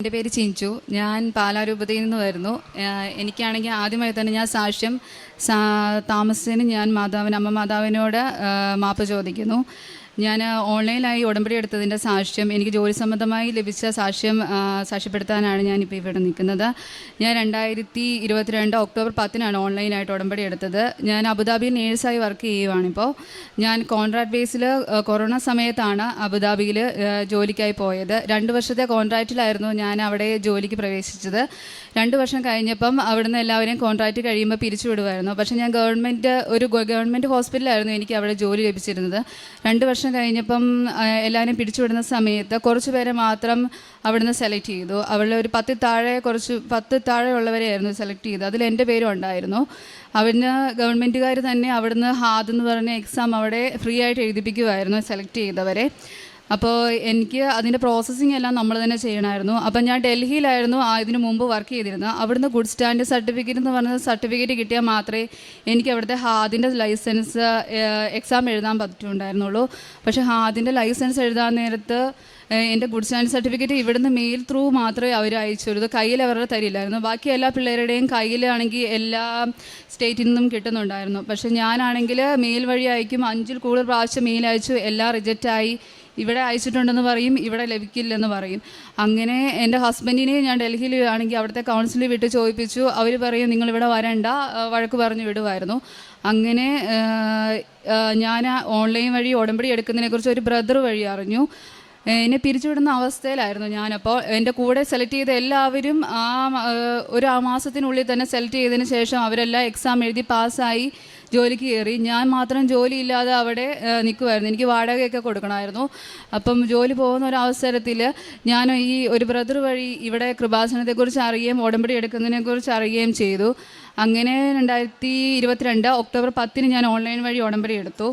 എൻ്റെ പേര് ചിഞ്ചു. ഞാൻ പാലാരൂപതയിൽ നിന്ന് വരുന്നു. എനിക്കാണെങ്കിൽ ആദ്യമായി തന്നെ ഞാൻ സാക്ഷ്യം താമസത്തിന് ഞാൻ അമ്മ മാതാവിനോട് മാപ്പ് ചോദിക്കുന്നു. ഞാൻ ഓൺലൈനായി ഉടമ്പടി എടുത്തതിൻ്റെ സാക്ഷ്യം എനിക്ക് ജോലി സംബന്ധമായി ലഭിച്ച സാക്ഷ്യപ്പെടുത്താനാണ് ഞാനിപ്പോൾ ഇവിടെ നിൽക്കുന്നത്. ഞാൻ 2022 ഒക്ടോബർ 10 ഓൺലൈനായിട്ട് ഉടമ്പടി എടുത്തത്. ഞാൻ അബുദാബിയിൽ നേഴ്സായി വർക്ക് ചെയ്യുവാണിപ്പോൾ. ഞാൻ കോൺട്രാക്ട് ബേസിൽ കൊറോണ സമയത്താണ് അബുദാബിയിൽ ജോലിക്കായി പോയത്. 2 വർഷത്തെ കോൺട്രാക്റ്റിലായിരുന്നു ഞാൻ അവിടെ ജോലിക്ക് പ്രവേശിച്ചത്. 2 വർഷം കഴിഞ്ഞപ്പം അവിടുന്ന് എല്ലാവരെയും കോൺട്രാക്റ്റ് കഴിയുമ്പോൾ പിരിച്ചുവിടുമായിരുന്നു. പക്ഷേ ഞാൻ ഗവൺമെൻറ് ഹോസ്പിറ്റലായിരുന്നു എനിക്ക് അവിടെ ജോലി ലഭിച്ചിരുന്നത്. 2 വർഷം കഴിഞ്ഞപ്പം എല്ലാവരും പിടിച്ചുവിടുന്ന സമയത്ത് കുറച്ച് പേരെ മാത്രം അവിടുന്ന് സെലക്ട് ചെയ്തു. അവിടെ ഒരു 10 താഴെ ഉള്ളവരെയായിരുന്നു സെലക്ട് ചെയ്തത്. അതിൽ എൻ്റെ പേരും ഉണ്ടായിരുന്നു. അവിടുന്ന് ഗവൺമെൻറ്റുകാർ തന്നെ അവിടുന്ന് ഹാദ് എന്ന് പറഞ്ഞ എക്സാം അവിടെ ഫ്രീ ആയിട്ട് എഴുതിപ്പിക്കുമായിരുന്നു സെലക്ട് ചെയ്തവരെ. അപ്പോൾ എനിക്ക് അതിൻ്റെ പ്രോസസ്സിങ് എല്ലാം നമ്മൾ തന്നെ ചെയ്യണമായിരുന്നു. അപ്പം ഞാൻ ഡൽഹിയിലായിരുന്നു ഇതിനു മുമ്പ് വർക്ക് ചെയ്തിരുന്നത്. അവിടുന്ന് ഗുഡ് സ്റ്റാൻഡ് സർട്ടിഫിക്കറ്റ് എന്ന് പറഞ്ഞ സർട്ടിഫിക്കറ്റ് കിട്ടിയാൽ മാത്രമേ എനിക്ക് അവിടുത്തെ ഹാദിൻ്റെ ലൈസൻസ് എക്സാം എഴുതാൻ പറ്റുണ്ടായിരുന്നുള്ളൂ. പക്ഷേ ഹാദിൻ്റെ ലൈസൻസ് എഴുതാൻ നേരത്ത് എൻ്റെ ഗുഡ് സ്റ്റാൻഡ് സർട്ടിഫിക്കറ്റ് ഇവിടുന്ന് മെയിൽ ത്രൂ മാത്രമേ അവർ അയച്ചുള്ളൂ. കയ്യിൽ അവരുടെ തരില്ലായിരുന്നു. ബാക്കി എല്ലാ പിള്ളേരുടെയും കയ്യിലാണെങ്കിൽ എല്ലാ സ്റ്റേറ്റിൽ നിന്നും കിട്ടുന്നുണ്ടായിരുന്നു. പക്ഷേ ഞാനാണെങ്കിൽ മെയിൽ വഴി അയക്കും. 5-ൽ കൂടുതൽ പ്രാവശ്യം മെയിൽ അയച്ചു. എല്ലാം റിജക്റ്റായി. ഇവിടെ അയച്ചിട്ടുണ്ടെന്ന് പറയും, ഇവിടെ ലഭിക്കില്ലെന്ന് പറയും. അങ്ങനെ എൻ്റെ ഹസ്ബൻഡിനെ ഞാൻ ഡൽഹിയിൽ ആണെങ്കിൽ അവിടുത്തെ കൗൺസിലിൽ വിട്ട് ചോദിപ്പിച്ചു. അവർ പറയും നിങ്ങളിവിടെ വരണ്ട, വഴക്ക് പറഞ്ഞ് വിടുമായിരുന്നു. അങ്ങനെ ഞാൻ ഓൺലൈൻ വഴി ഉടമ്പടി എടുക്കുന്നതിനെക്കുറിച്ച് ഒരു ബ്രദർ വഴി അറിഞ്ഞു. എന്നെ പിരിച്ചുവിടുന്ന അവസ്ഥയിലായിരുന്നു ഞാനപ്പോൾ. എൻ്റെ കൂടെ സെലക്ട് ചെയ്ത എല്ലാവരും ഒരു മാസത്തിനുള്ളിൽ തന്നെ സെലക്ട് ചെയ്തതിന് ശേഷം അവരെല്ലാം എക്സാം എഴുതി പാസ്സായി ജോലിക്ക് കയറി. ഞാൻ മാത്രം ജോലിയില്ലാതെ അവിടെ നിൽക്കുമായിരുന്നു. എനിക്ക് വാടകയൊക്കെ കൊടുക്കണമായിരുന്നു. അപ്പം ജോലി പോകുന്ന ഒരവസരത്തിൽ ഞാൻ ഈ ഒരു ബ്രദർ വഴി ഇവിടെ കൃപാസനത്തെക്കുറിച്ച് അറിയുകയും ഉടമ്പടി എടുക്കുന്നതിനെക്കുറിച്ച് അറിയുകയും ചെയ്തു. അങ്ങനെ 2022 ഒക്ടോബർ 10 ഞാൻ ഓൺലൈൻ വഴി ഉടമ്പടി എടുത്തു.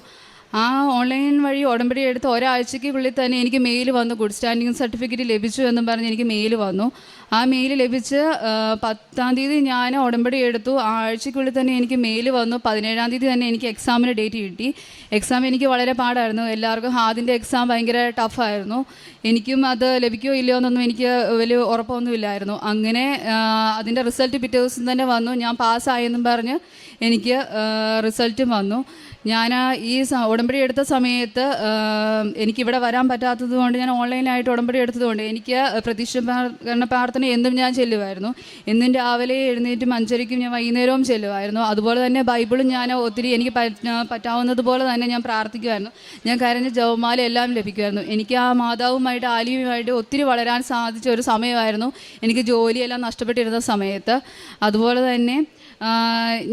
ആ ഓൺലൈൻ വഴി ഉടമ്പടി എടുത്ത് ഒരാഴ്ചയ്ക്കുള്ളിൽ തന്നെ എനിക്ക് മെയിൽ വന്നു. ഗുഡ് സ്റ്റാൻഡിങ് സർട്ടിഫിക്കറ്റ് ലഭിച്ചു എന്നും പറഞ്ഞ് എനിക്ക് മെയിൽ വന്നു. ആ മെയിൽ ലഭിച്ച് 10-ാം തീയതി ഞാൻ ഉടമ്പടി എടുത്തു. ആ ആഴ്ചയ്ക്കുള്ളിൽ തന്നെ എനിക്ക് മെയിൽ വന്നു. 17-ാം തീയതി തന്നെ എനിക്ക് എക്സാമിന് ഡേറ്റ് കിട്ടി. എക്സാം എനിക്ക് വളരെ പാടായിരുന്നു. എല്ലാവർക്കും ഹാദിൻ്റെ എക്സാം ഭയങ്കര ടഫായിരുന്നു. എനിക്കും അത് ലഭിക്കുമോ ഇല്ലയോ എന്നൊന്നും എനിക്ക് വലിയ ഉറപ്പൊന്നുമില്ലായിരുന്നു. അങ്ങനെ അതിൻ്റെ റിസൾട്ട് പിറ്റേ ദിവസം തന്നെ വന്നു. ഞാൻ പാസ്സായെന്നും പറഞ്ഞ് എനിക്ക് റിസൾട്ടും വന്നു. ഞാൻ ഈ ഉടമ്പടി എടുത്ത സമയത്ത് എനിക്കിവിടെ വരാൻ പറ്റാത്തത് കൊണ്ട് ഞാൻ ഓൺലൈനായിട്ട് ഉടമ്പടി എടുത്തതുകൊണ്ട് എനിക്ക് പ്രതീക്ഷീകരണ പ്രാർത്ഥന എന്നും ഞാൻ ചെല്ലുമായിരുന്നു. എന്നും രാവിലെ എഴുന്നേറ്റും 5:30 ഞാൻ വൈകുന്നേരവും ചെല്ലുമായിരുന്നു. അതുപോലെ തന്നെ ബൈബിളും ഞാൻ ഒത്തിരി എനിക്ക് പറ്റാവുന്നതുപോലെ തന്നെ ഞാൻ പ്രാർത്ഥിക്കുമായിരുന്നു. ഞാൻ കരഞ്ഞ ജപമാല എല്ലാം ലഭിക്കുമായിരുന്നു. എനിക്ക് ആ മാതാവുമായിട്ട് ആലിയുമായിട്ട് ഒത്തിരി വളരാൻ സാധിച്ച ഒരു സമയമായിരുന്നു എനിക്ക് ജോലിയെല്ലാം നഷ്ടപ്പെട്ടിരുന്ന സമയത്ത്. അതുപോലെ തന്നെ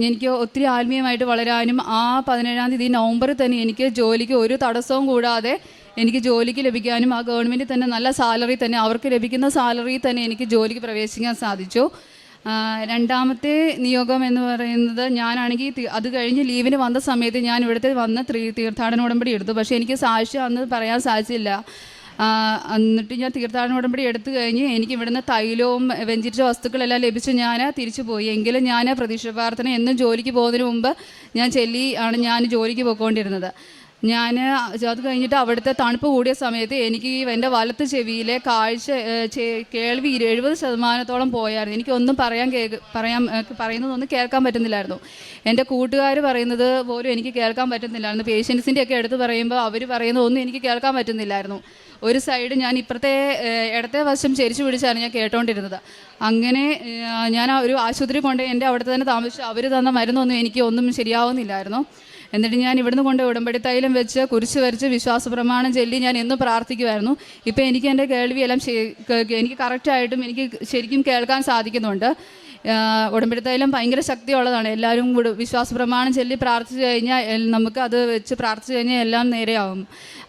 എനിക്ക് ഒത്തിരി ആത്മീയമായിട്ട് വളരാനും ആ 17-ാം തീയതി നവംബറിൽ തന്നെ എനിക്ക് ജോലിക്ക് ഒരു തടസ്സവും കൂടാതെ എനിക്ക് ജോലിക്ക് ലഭിക്കാനും ആ ഗവൺമെൻറ് തന്നെ നല്ല സാലറി തന്നെ അവർക്ക് ലഭിക്കുന്ന സാലറി തന്നെ എനിക്ക് ജോലിക്ക് പ്രവേശിക്കാൻ സാധിച്ചു. രണ്ടാമത്തെ നിയോഗം എന്ന് പറയുന്നത് ഞാനാണെങ്കിൽ അത് കഴിഞ്ഞ് ലീവിന് വന്ന സമയത്ത് ഞാൻ ഇവിടുത്തെ വന്ന് തീർത്ഥാടന ഉടമ്പടി എടുത്തു. പക്ഷേ എനിക്ക് സാക്ഷ്യം അന്ന് പറയാൻ സാധിച്ചില്ല. എന്നിട്ട് ഞാൻ തീർത്ഥാടന ഉടമ്പടി എടുത്തു കഴിഞ്ഞ് എനിക്ക് ഇവിടുന്ന് തൈലവും വെഞ്ചരിച്ച വസ്തുക്കളെല്ലാം ലഭിച്ച് ഞാൻ തിരിച്ചു പോയി. എങ്കിലും ഞാൻ പ്രതീക്ഷ പ്രാർത്ഥന എന്നും ജോലിക്ക് പോകുന്നതിന് മുമ്പ് ഞാൻ ജോലിക്ക് പോയിക്കൊണ്ടിരുന്നത്. ഞാൻ അത് കഴിഞ്ഞിട്ട് അവിടുത്തെ തണുപ്പ് കൂടിയ സമയത്ത് എനിക്ക് എൻ്റെ വലത്ത് ചെവിയിലെ കേൾവി 70% പോയായിരുന്നു. എനിക്കൊന്നും പറയുന്നതൊന്നും കേൾക്കാൻ പറ്റുന്നില്ലായിരുന്നു. എൻ്റെ കൂട്ടുകാർ പറയുന്നത് പോലും എനിക്ക് കേൾക്കാൻ പറ്റുന്നില്ലായിരുന്നു. പേഷ്യൻസിൻ്റെയൊക്കെ എടുത്ത് പറയുമ്പോൾ അവർ പറയുന്നതൊന്നും എനിക്ക് കേൾക്കാൻ പറ്റുന്നില്ലായിരുന്നു. ഒരു സൈഡ് ഞാൻ ഇപ്പുറത്തെ ഇടത്തെ വശം ചെരിച്ചു പിടിച്ചാണ് ഞാൻ കേട്ടോണ്ടിരുന്നത്. അങ്ങനെ ഞാൻ ഒരു ആശുപത്രി കൊണ്ട് എൻ്റെ അവിടുത്തെ തന്നെ താമസിച്ചു. അവർ തന്ന മരുന്നൊന്നും എനിക്ക് ഒന്നും ശരിയാവുന്നില്ലായിരുന്നു. എന്നിട്ട് ഞാൻ ഇവിടുന്ന് കൊണ്ട് ഉടമ്പടി തൈലം വെച്ച് കുരിശ് വരച്ച് വിശ്വാസ പ്രമാണം ചൊല്ലി ഞാൻ എന്നും പ്രാർത്ഥിക്കുമായിരുന്നു. ഇപ്പോൾ എനിക്ക് എൻ്റെ കേൾവിയെല്ലാം എനിക്ക് കറക്റ്റായിട്ടും എനിക്ക് ശരിക്കും കേൾക്കാൻ സാധിക്കുന്നുണ്ട്. ഉടമ്പടി തൈലം ഭയങ്കര ശക്തിയുള്ളതാണ്. എല്ലാവരും കൂടി വിശ്വാസ പ്രമാണം ചൊല്ലി പ്രാർത്ഥിച്ചു കഴിഞ്ഞാൽ നമുക്ക് അത് വെച്ച് പ്രാർത്ഥിച്ചു കഴിഞ്ഞാൽ എല്ലാം നേരെയാവും.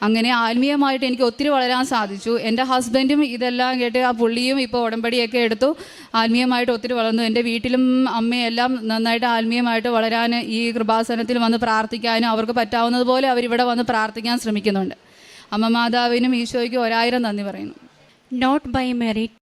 അങ്ങനെ ആത്മീയമായിട്ട് എനിക്ക് ഒത്തിരി വളരാൻ സാധിച്ചു. എൻ്റെ ഹസ്ബൻഡും ഇതെല്ലാം കേട്ട് ആ പുള്ളിയും ഇപ്പോൾ ഉടമ്പടിയൊക്കെ എടുത്തു ആത്മീയമായിട്ട് ഒത്തിരി വളർന്നു. എൻ്റെ വീട്ടിലും അമ്മയെല്ലാം നന്നായിട്ട് ആത്മീയമായിട്ട് വളരാൻ ഈ കൃപാസനത്തിൽ വന്ന് പ്രാർത്ഥിക്കാനും അവർക്ക് പറ്റാവുന്നതുപോലെ അവരിവിടെ വന്ന് പ്രാർത്ഥിക്കാൻ ശ്രമിക്കുന്നുണ്ട്. അമ്മ മാതാവിനും ഈശോയ്ക്കും 1000 നന്ദി പറയുന്നു. Not by merit